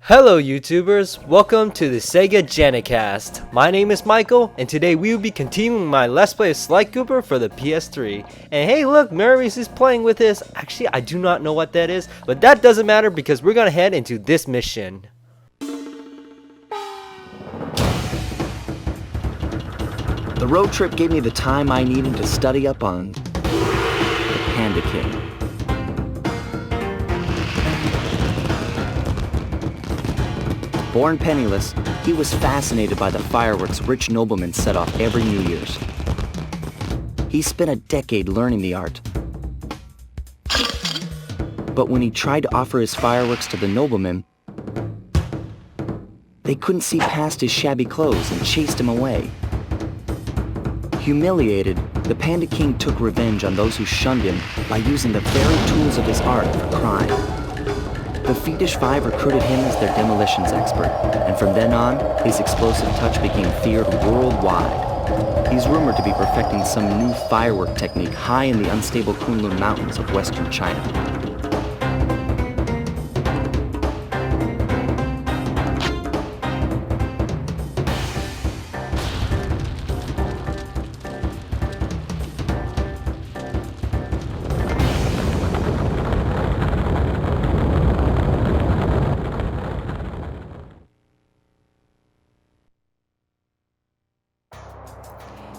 Hello YouTubers, welcome to the Sega Genicast. My name is Michael, and today we will be continuing my Let's Play of Sly Cooper for the PS3. And hey look, Mary's is playing with this. Actually, I do not know what that is, but that doesn't matter because we're gonna head into this mission. The road trip gave me the time I needed to study up on the Panda King. Born penniless, he was fascinated by the fireworks rich noblemen set off every New Year's. He spent a decade learning the art. But when he tried to offer his fireworks to the noblemen, they couldn't see past his shabby clothes and chased him away. Humiliated, the Panda King took revenge on those who shunned him by using the very tools of his art for crime. The Fiendish Five recruited him as their demolitions expert, and from then on, his explosive touch became feared worldwide. He's rumored to be perfecting some new firework technique high in the unstable Kunlun Mountains of western China.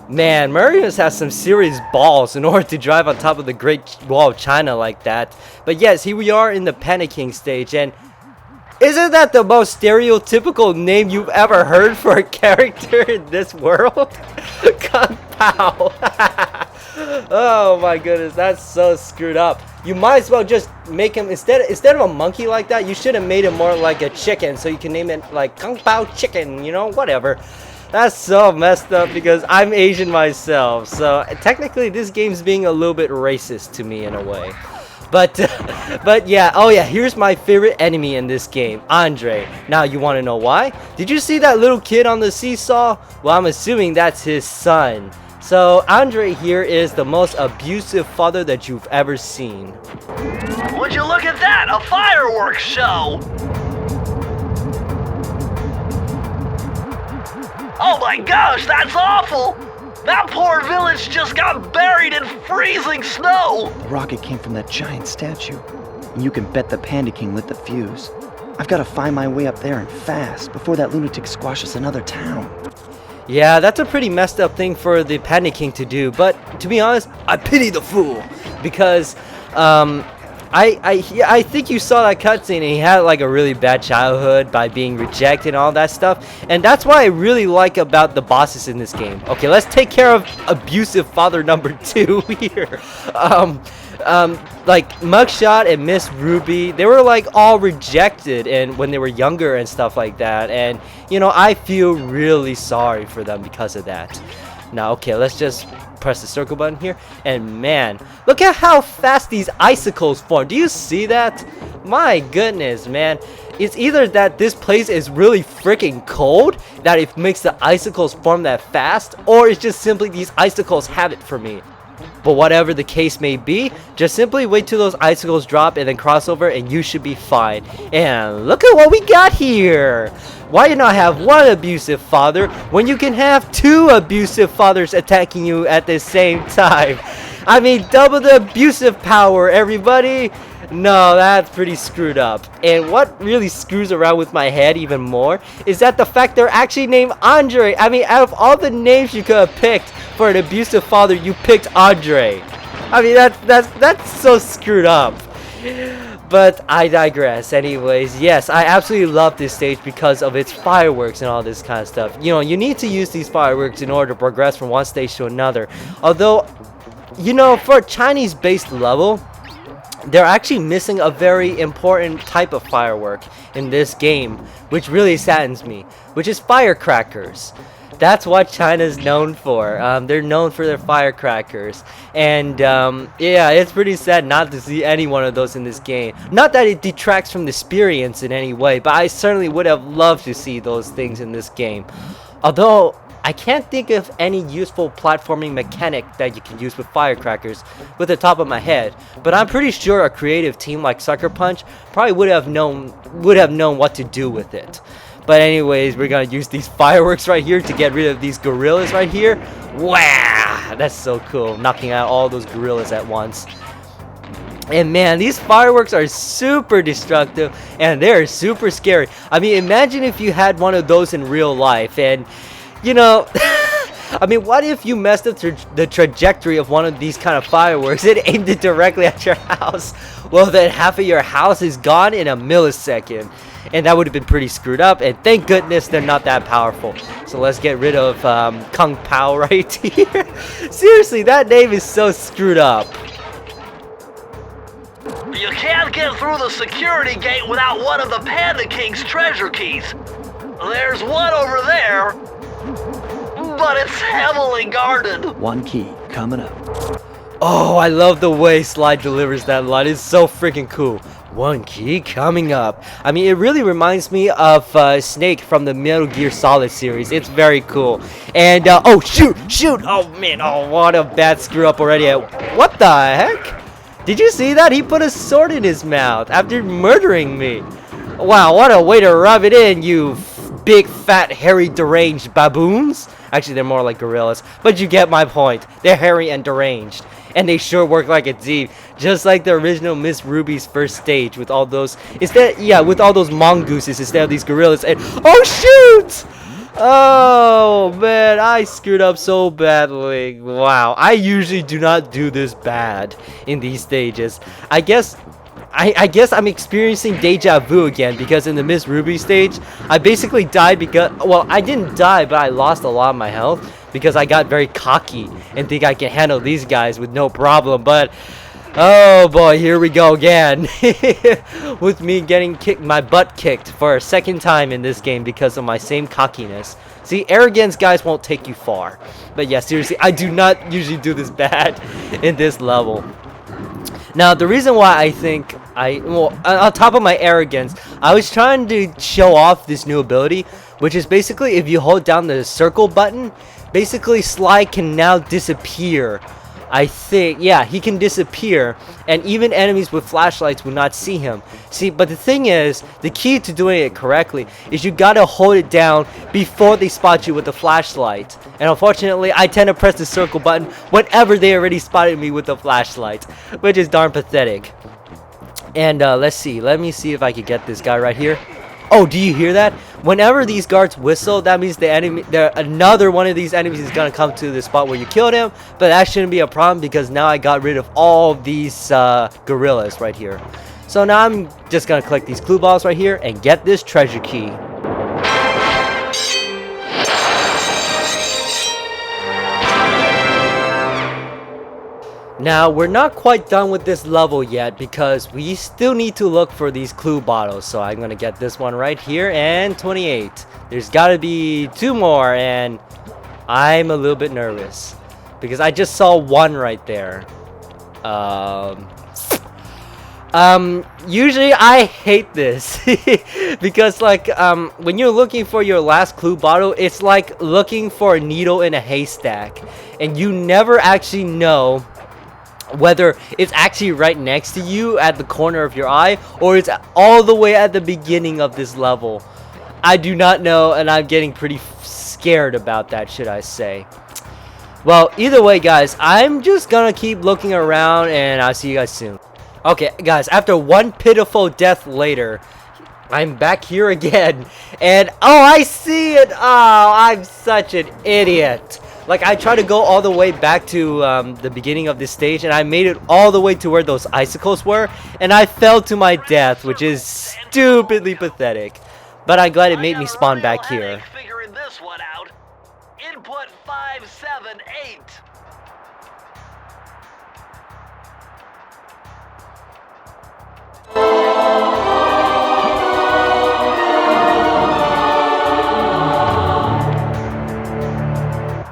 Man, Marius has some serious balls in order to drive on top of the Great Wall of China like that. But yes, here we are in the Panda King stage, and isn't that the most stereotypical name you've ever heard for a character in this world? Kung Pao. Oh my goodness, that's so screwed up. You might as well just make him, instead of a monkey like that, you should have made him more like a chicken, so you can name it like Kung Pao Chicken, you know, whatever. That's so messed up because I'm Asian myself, so technically this game's being a little bit racist to me in a way. But yeah, oh yeah, here's my favorite enemy in this game, Andre. Now you want to know why? Did you see that little kid on the seesaw? Well, I'm assuming that's his son. So Andre here is the most abusive father that you've ever seen. Would you look at that? A fireworks show! Oh my gosh, that's awful! That poor village just got buried in freezing snow! The rocket came from that giant statue, and you can bet the Panda King lit the fuse. I've got to find my way up there and fast before that lunatic squashes another town. Yeah, that's a pretty messed up thing for the Panda King to do, but to be honest, I pity the fool because I think you saw that cutscene and he had like a really bad childhood by being rejected and all that stuff, and that's what I really like about the bosses in this game. Okay, let's take care of abusive father number 2 here. Like Mugshot and Miss Ruby, they were like all rejected and when they were younger and stuff like that, and you know, I feel really sorry for them because of that. Now okay, let's just press the circle button here, and man, look at how fast these icicles form. Do you see that? My goodness, man. It's either that this place is really freaking cold that it makes the icicles form that fast, or it's just simply these icicles have it for me. But whatever the case may be, just simply wait till those icicles drop and then cross over and you should be fine. And look at what we got here! Why not have one abusive father when you can have 2 abusive fathers attacking you at the same time? I mean, double the abusive power, everybody! No, that's pretty screwed up. And what really screws around with my head even more is that the fact they're actually named Andre. I mean, out of all the names you could have picked for an abusive father, you picked Andre. I mean, that's so screwed up. But I digress. Anyways, yes, I absolutely love this stage because of its fireworks and all this kind of stuff. You know, you need to use these fireworks in order to progress from one stage to another. Although, you know, for a Chinese-based level, they're actually missing a very important type of firework in this game, which really saddens me, which is firecrackers. That's what China's known for. They're known for their firecrackers, and yeah, it's pretty sad not to see any one of those in this game. Not that it detracts from the experience in any way, but I certainly would have loved to see those things in this game. Although I can't think of any useful platforming mechanic that you can use with firecrackers with the top of my head, but I'm pretty sure a creative team like Sucker Punch probably would have known what to do with it. But anyways, we're gonna use these fireworks right here to get rid of these gorillas right here. Wow, that's so cool, knocking out all those gorillas at once. And man, these fireworks are super destructive and they're super scary. I mean, imagine if you had one of those in real life, and you know, I mean, what if you messed up the trajectory of one of these kind of fireworks and aimed it directly at your house? Well, then half of your house is gone in a millisecond. And that would have been pretty screwed up. And thank goodness they're not that powerful. So let's get rid of Kung Pao right here. Seriously, that name is so screwed up. You can't get through the security gate without one of the Panda King's treasure keys. There's one over there, but it's heavily guarded. One key coming up. Oh, I love the way Sly delivers that line. It's so freaking cool. One key coming up. I mean, it really reminds me of Snake from the Metal Gear Solid series. It's very cool. And, oh, shoot! Oh, man. Oh, what a bad screw up already. What the heck? Did you see that? He put a sword in his mouth after murdering me. Wow, what a way to rub it in, you big, fat, hairy, deranged baboons. Actually, they're more like gorillas. But you get my point. They're hairy and deranged. And they sure work like a team, just like the original Miss Ruby's first stage with all those, with all those mongooses instead of these gorillas. And oh shoot! Oh man, I screwed up so badly. Wow, I usually do not do this bad in these stages. I guess I'm experiencing deja vu again, because in the Miss Ruby stage, I basically died because, well, I didn't die, but I lost a lot of my health because I got very cocky and think I can handle these guys with no problem. But oh boy, here we go again with me getting my butt kicked for a second time in this game because of my same cockiness. See, arrogance, guys, won't take you far. But yeah, seriously, I do not usually do this bad in this level. Now, the reason why I think on top of my arrogance, I was trying to show off this new ability, which is basically if you hold down the circle button, basically Sly can now disappear. I think, yeah, he can disappear, and even enemies with flashlights will not see him. See, but the thing is, the key to doing it correctly is you gotta hold it down before they spot you with the flashlight. And unfortunately, I tend to press the circle button whenever they already spotted me with the flashlight, which is darn pathetic. And let's see, let me see if I can get this guy right here. Oh, do you hear that? Whenever these guards whistle, that means another one of these enemies is gonna come to the spot where you killed him. But that shouldn't be a problem because now I got rid of all these gorillas right here. So now I'm just gonna collect these clue balls right here and get this treasure key. Now, we're not quite done with this level yet because we still need to look for these clue bottles. So I'm going to get this one right here and 28. There's got to be 2 more and I'm a little bit nervous because I just saw one right there. Usually I hate this because like when you're looking for your last clue bottle, it's like looking for a needle in a haystack and you never actually know whether it's actually right next to you at the corner of your eye or it's all the way at the beginning of this level. I do not know, and I'm getting pretty scared about that, should I say. Well, either way, guys, I'm just gonna keep looking around and I'll see you guys soon. Okay, guys, after one pitiful death later, I'm back here again, and oh, I see it. Oh, I'm such an idiot. Like, I tried to go all the way back to the beginning of this stage, and I made it all the way to where those icicles were, and I fell to my death, which is stupidly pathetic. But I'm glad it made me spawn back here. Figuring this one out. Input 578.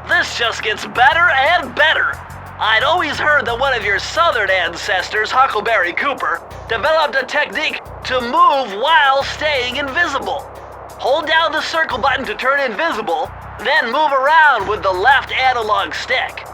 This just gets better and better. I'd always heard that one of your southern ancestors, Huckleberry Cooper, developed a technique to move while staying invisible. Hold down the circle button to turn invisible, Then move around with the left analog stick.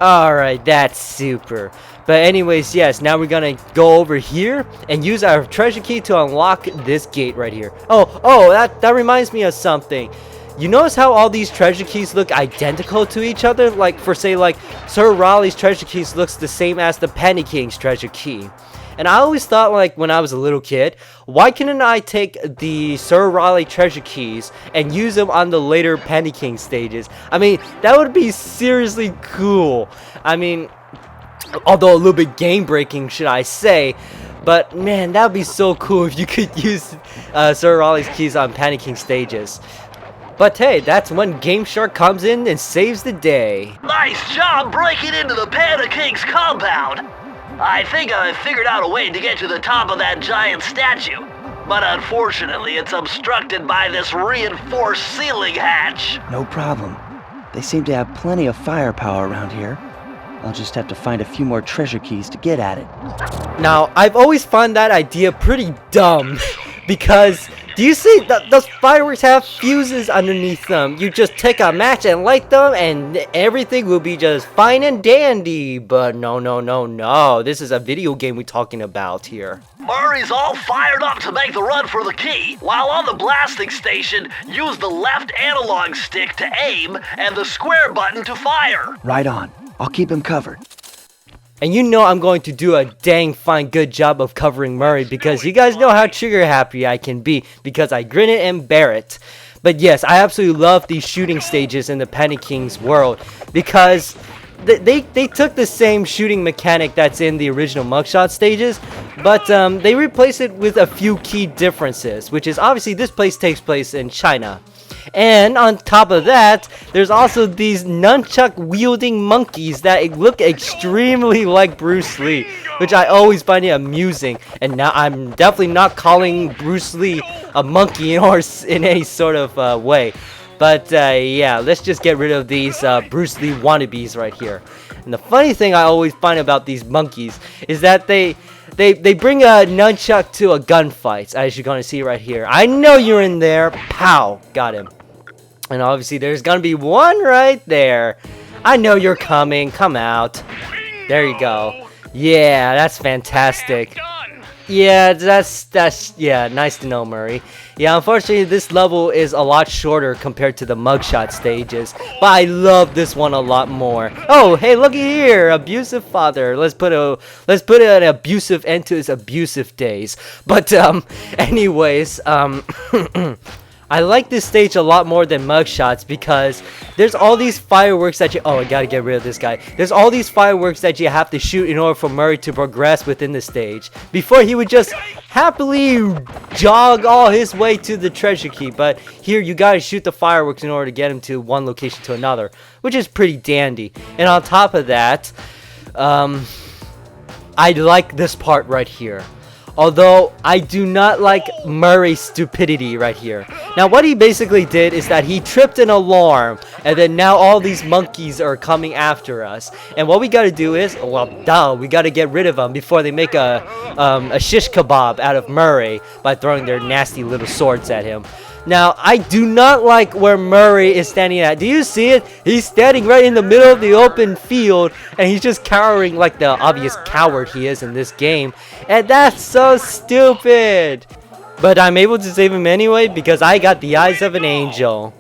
Alright, that's super. But anyways, yes, now we're gonna go over here and use our treasure key to unlock this gate right here. Oh, that reminds me of something. You notice how all these treasure keys look identical to each other? Like, for say, like, Sir Raleigh's treasure keys looks the same as the Penny King's treasure key. And I always thought, like, when I was a little kid, why couldn't I take the Sir Raleigh treasure keys and use them on the later Penny King stages? I mean, that would be seriously cool. I mean, although a little bit game-breaking, should I say. But, man, that would be so cool if you could use Sir Raleigh's keys on Penny King stages. But hey, that's when Game Shark comes in and saves the day. Nice job breaking into the Panda King's compound. I think I figured out a way to get to the top of that giant statue. But unfortunately, it's obstructed by this reinforced ceiling hatch. No problem. They seem to have plenty of firepower around here. I'll just have to find a few more treasure keys to get at it. Now, I've always found that idea pretty dumb. Because, do you see those fireworks have fuses underneath them? You just take a match and light them and everything will be just fine and dandy. But no. This is a video game we're talking about here. Murray's all fired up to make the run for the key. While on the blasting station, use the left analog stick to aim and the square button to fire. Right on. I'll keep him covered. And you know I'm going to do a dang fine good job of covering Murray because you guys know how trigger happy I can be because I grin it and bear it. But yes, I absolutely love these shooting stages in the Penny King's world because they took the same shooting mechanic that's in the original mugshot stages, but they replaced it with a few key differences, which is obviously this place takes place in China. And on top of that, there's also these nunchuck wielding monkeys that look extremely like Bruce Lee, which I always find it amusing. And now I'm definitely not calling Bruce Lee a monkey in any sort of way. But yeah, let's just get rid of these Bruce Lee wannabes right here. And the funny thing I always find about these monkeys is that they bring a nunchuck to a gunfight, as you're gonna see right here. I know you're in there. Pow! Got him. And obviously there's gonna be one right there. I know you're coming. Come out. There you go. Yeah, that's fantastic. Yeah, that's yeah, nice to know, Murray. Yeah, unfortunately this level is a lot shorter compared to the mugshot stages, but I love this one a lot more. Oh, hey, looky here, abusive father. Let's put an abusive end to his abusive days. But anyways, I like this stage a lot more than mugshots because there's all these fireworks that you... Oh, I gotta get rid of this guy. There's all these fireworks that you have to shoot in order for Murray to progress within the stage. Before, he would just happily jog all his way to the treasure key. But here, you gotta shoot the fireworks in order to get him to one location to another, which is pretty dandy. And on top of that, I like this part right here. Although, I do not like Murray's stupidity right here. Now, what he basically did is that he tripped an alarm, and then now all these monkeys are coming after us. And what we gotta do is, well, duh, we gotta get rid of them before they make a shish kebab out of Murray by throwing their nasty little swords at him. Now, I do not like where Murray is standing at. Do you see it? He's standing right in the middle of the open field, and he's just cowering like the obvious coward he is in this game. And that's so stupid. But I'm able to save him anyway because I got the eyes of an angel.